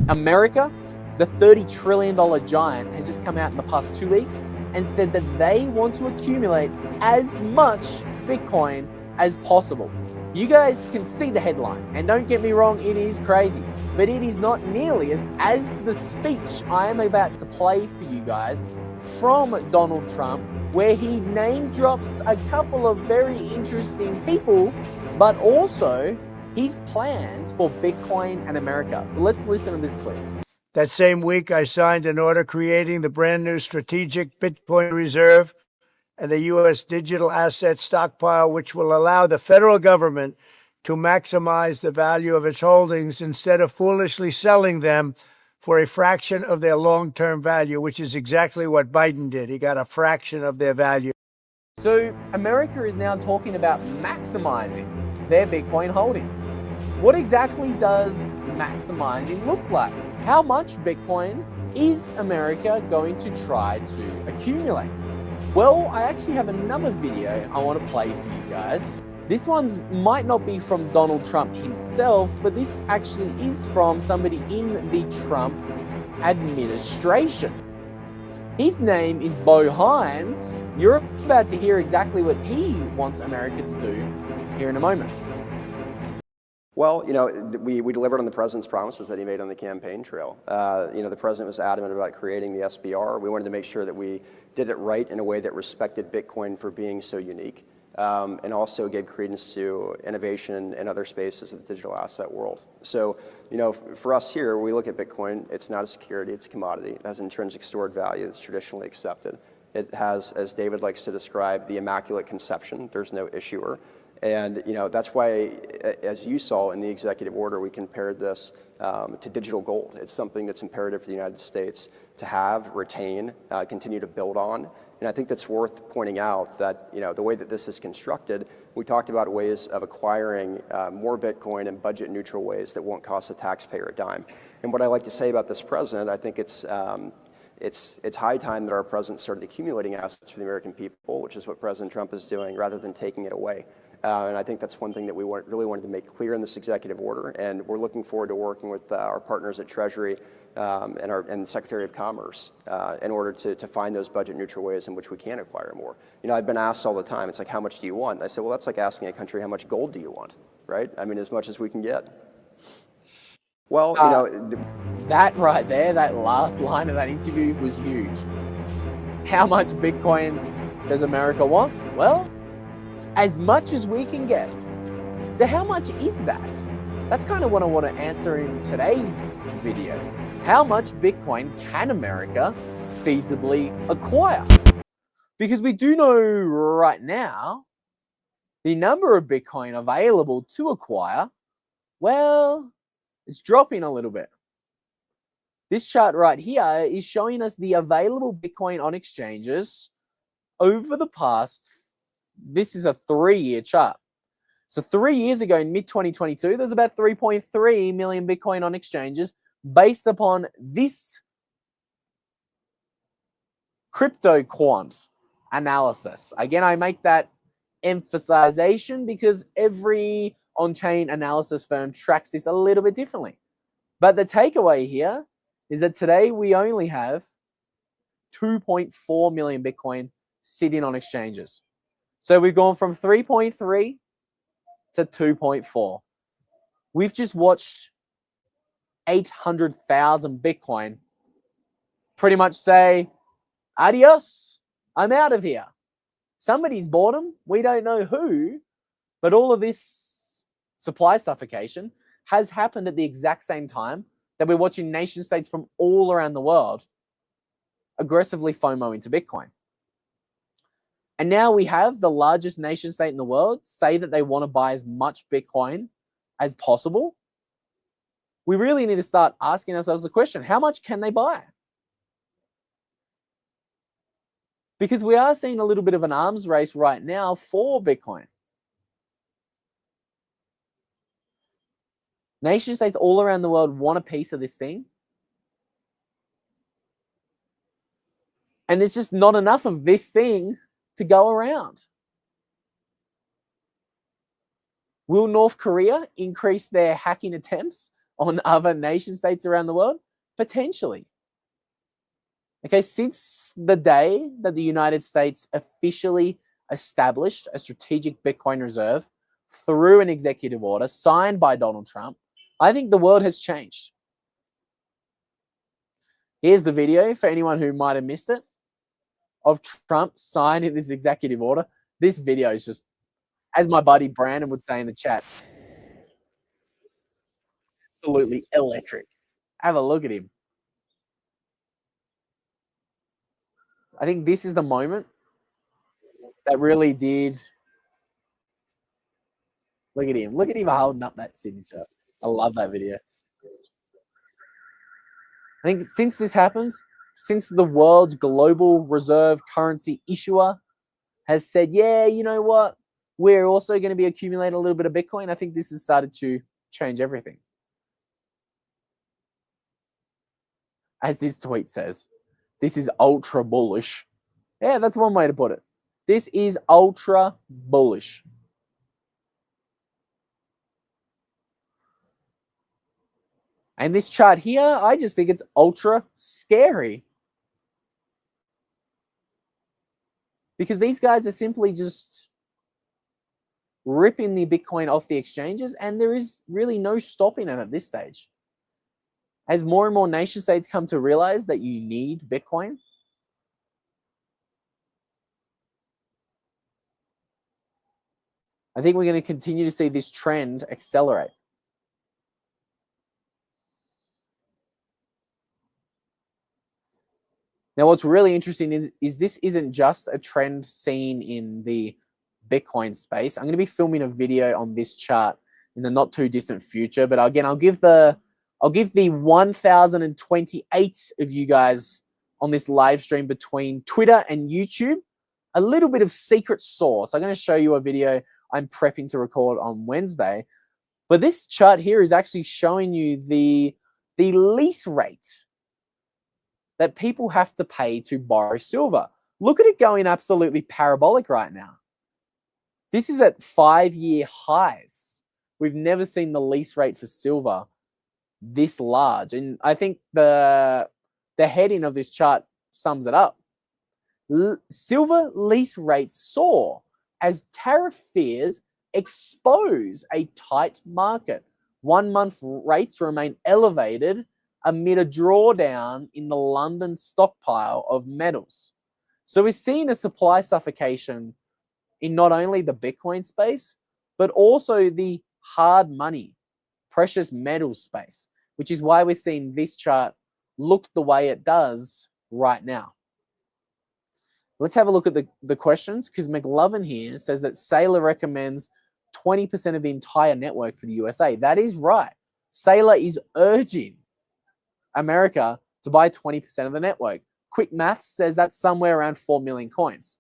America, the $30 trillion giant, has just come out in the past 2 weeks and said that they want to accumulate as much Bitcoin as possible. You guys can see the headline, and don't get me wrong, it is crazy, but it is not nearly as the speech I am about to play for you guys from Donald Trump, where he name drops a couple of very interesting people, but also his plans for Bitcoin and America. So let's listen to this clip. That same week, I signed an order creating the brand new strategic Bitcoin reserve and the U.S. digital asset stockpile, which will allow the federal government to maximize the value of its holdings instead of foolishly selling them for a fraction of their long-term value, which is exactly what Biden did. He got a fraction of their value. So America is now talking about maximizing their Bitcoin holdings. What exactly does maximizing look like? How much Bitcoin is America going to try to accumulate? Well, I actually have another video I want to play for you guys. This one might not be from Donald Trump himself, but this actually is from somebody in the Trump administration. His name is Bo Hines. You're about to hear exactly what he wants America to do here in a moment. Well, we delivered on the president's promises that he made on the campaign trail. The president was adamant about creating the SBR. We wanted to make sure that we did it right in a way that respected Bitcoin for being so unique, and also gave credence to innovation in other spaces of the digital asset world. So, for us here, we look at Bitcoin, it's not a security, it's a commodity. It has intrinsic stored value that's traditionally accepted. It has, as David likes to describe, the immaculate conception. There's no issuer. And that's why, as you saw in the executive order, we compared this to digital gold. It's something that's imperative for the United States to have, retain, continue to build on. And I think that's worth pointing out that the way that this is constructed, we talked about ways of acquiring more Bitcoin in budget-neutral ways that won't cost the taxpayer a dime. And what I like to say about this president, I think it's high time that our president started accumulating assets for the American people, which is what President Trump is doing, rather than taking it away. And I think that's one thing that we really wanted to make clear in this executive order, and we're looking forward to working with our partners at Treasury and the Secretary of Commerce in order to find those budget-neutral ways in which we can acquire more. I've been asked all the time, it's like, how much do you want? And I said, well, that's like asking a country, how much gold do you want, right? I mean, as much as we can get. Well, that right there, that last line of that interview was huge. How much Bitcoin does America want? Well, as much as we can get. So how much is that? That's kind of what I want to answer in today's video. How much Bitcoin can America feasibly acquire? Because we do know right now, the number of Bitcoin available to acquire, well, it's dropping a little bit. This chart right here is showing us the available Bitcoin on exchanges over the past. This is a 3-year chart. So 3 years ago in mid-2022, there's about 3.3 million Bitcoin on exchanges based upon this crypto quant analysis. Again, I make that emphasization because every on-chain analysis firm tracks this a little bit differently. But the takeaway here is that today we only have 2.4 million Bitcoin sitting on exchanges. So we've gone from 3.3 to 2.4. We've just watched 800,000 Bitcoin pretty much say, adios, I'm out of here. Somebody's bought them. We don't know who, but all of this supply suffocation has happened at the exact same time that we're watching nation states from all around the world aggressively FOMO into Bitcoin. And now we have the largest nation state in the world say that they want to buy as much Bitcoin as possible. We really need to start asking ourselves the question, how much can they buy? Because we are seeing a little bit of an arms race right now for Bitcoin. Nation states all around the world want a piece of this thing. And there's just not enough of this thing to go around. Will North Korea increase their hacking attempts on other nation states around the world? Potentially. Okay, since the day that the United States officially established a strategic Bitcoin reserve through an executive order signed by Donald Trump, I think the world has changed. Here's the video for anyone who might have missed it of Trump signing this executive order. This video is just, as my buddy Brandon would say in the chat, absolutely electric. Have a look at him. I think this is the moment that really did. Look at him. Look at him holding up that signature. I love that video. I think since this happens, since the world's global reserve currency issuer has said, yeah, you know what, we're also going to be accumulating a little bit of Bitcoin, I think this has started to change everything. As this tweet says, this is ultra bullish. Yeah, that's one way to put it. This is ultra bullish. And this chart here, I just think it's ultra scary. Because these guys are simply just ripping the Bitcoin off the exchanges, and there is really no stopping it at this stage. As more and more nation states come to realize that you need Bitcoin, I think we're going to continue to see this trend accelerate. Now, what's really interesting is this isn't just a trend seen in the Bitcoin space. I'm going to be filming a video on this chart in the not too distant future. But again, I'll give the 1,028 of you guys on this live stream between Twitter and YouTube a little bit of secret sauce. I'm going to show you a video I'm prepping to record on Wednesday. But this chart here is actually showing you the lease rate that people have to pay to borrow silver. Look at it going absolutely parabolic right now. This is at 5-year highs. We've never seen the lease rate for silver this large. And I think the heading of this chart sums it up. Silver lease rates soar as tariff fears expose a tight market. 1 month rates remain elevated amid a drawdown in the London stockpile of metals. So we're seeing a supply suffocation in not only the Bitcoin space, but also the hard money, precious metals space, which is why we're seeing this chart look the way it does right now. Let's have a look at the questions, because McLovin here says that Saylor recommends 20% of the entire network for the USA. That is right. Saylor is urging America to buy 20% of the network. Quick maths says that's somewhere around 4 million coins.